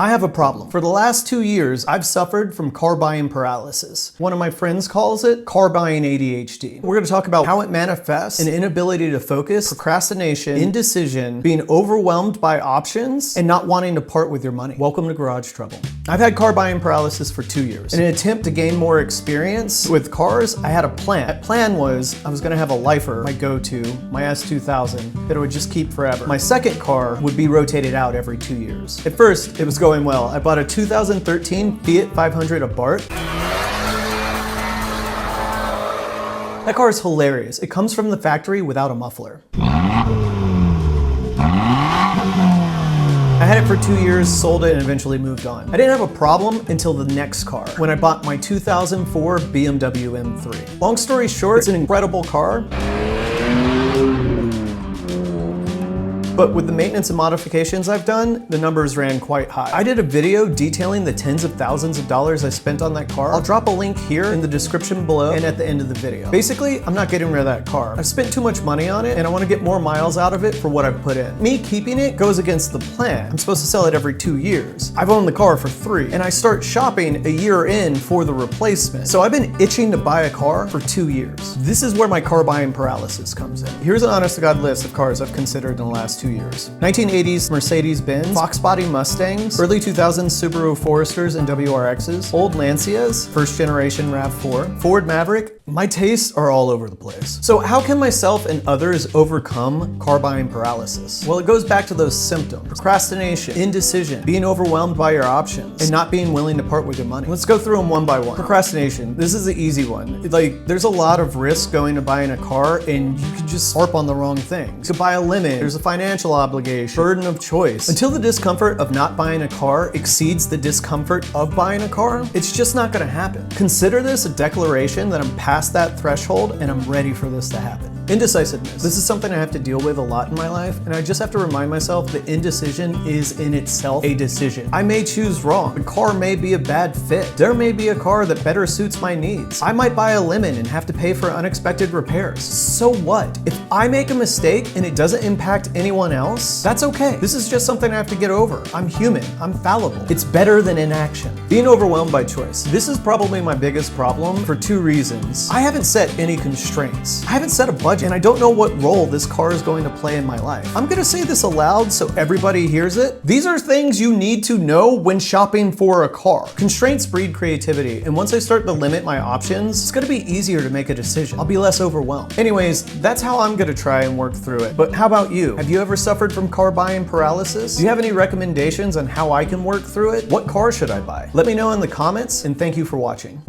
I have a problem. For the last 2 years, I've suffered from car buying paralysis. One of my friends calls it car buying ADHD. We're gonna talk about how it manifests: an inability to focus, procrastination, indecision, being overwhelmed by options, and not wanting to part with your money. Welcome to Garage Trouble. I've had car buying paralysis for 2 years. In an attempt to gain more experience with cars, I had a plan. That plan was I was gonna have a lifer, my go-to, my S2000, that I would just keep forever. My second car would be rotated out every 2 years. At first, it was going well. I bought a 2013 Fiat 500 Abarth. That car is hilarious. It comes from the factory without a muffler. I had it for 2 years, sold it, and eventually moved on. I didn't have a problem until the next car, when I bought my 2004 BMW M3. Long story short, it's an incredible car. But with the maintenance and modifications I've done, the numbers ran quite high. I did a video detailing the tens of thousands of dollars I spent on that car. I'll drop a link here in the description below and at the end of the video. Basically, I'm not getting rid of that car. I've spent too much money on it and I want to get more miles out of it for what I've put in. Me keeping it goes against the plan. I'm supposed to sell it every 2 years. I've owned the car for 3 and I start shopping a year in for the replacement. So I've been itching to buy a car for 2 years. This is where my car buying paralysis comes in. Here's an honest to God list of cars I've considered in the last 2 years. 1980s Mercedes-Benz, Fox body Mustangs, early 2000s Subaru Foresters and WRXs, old Lancias, first generation RAV4, Ford Maverick. My tastes are all over the place. So how can myself and others overcome car buying paralysis? Well, it goes back to those symptoms: procrastination, indecision, being overwhelmed by your options, and not being willing to part with your money. Let's go through them one by one. Procrastination. This is the easy one. Like, there's a lot of risk going to buying a car and you could just harp on the wrong things. To buy a limit, there's a financial obligation, burden of choice. Until the discomfort of not buying a car exceeds the discomfort of buying a car, it's just not gonna happen. Consider this a declaration that I'm past that threshold and I'm ready for this to happen. Indecisiveness. This is something I have to deal with a lot in my life, and I just have to remind myself that indecision is in itself a decision. I may choose wrong. The car may be a bad fit. There may be a car that better suits my needs. I might buy a lemon and have to pay for unexpected repairs. So what? If I make a mistake and it doesn't impact anyone else, that's okay. This is just something I have to get over. I'm human. I'm fallible. It's better than inaction. Being overwhelmed by choice. This is probably my biggest problem for 2 reasons. I haven't set any constraints. I haven't set a budget, and I don't know what role this car is going to play in my life. I'm gonna say this aloud so everybody hears it. These are things you need to know when shopping for a car. Constraints breed creativity, and once I start to limit my options, it's gonna be easier to make a decision. I'll be less overwhelmed. Anyways, that's how I'm gonna try and work through it. But how about you? Have you ever suffered from car buying paralysis? Do you have any recommendations on how I can work through it? What car should I buy? Let me know in the comments, and thank you for watching.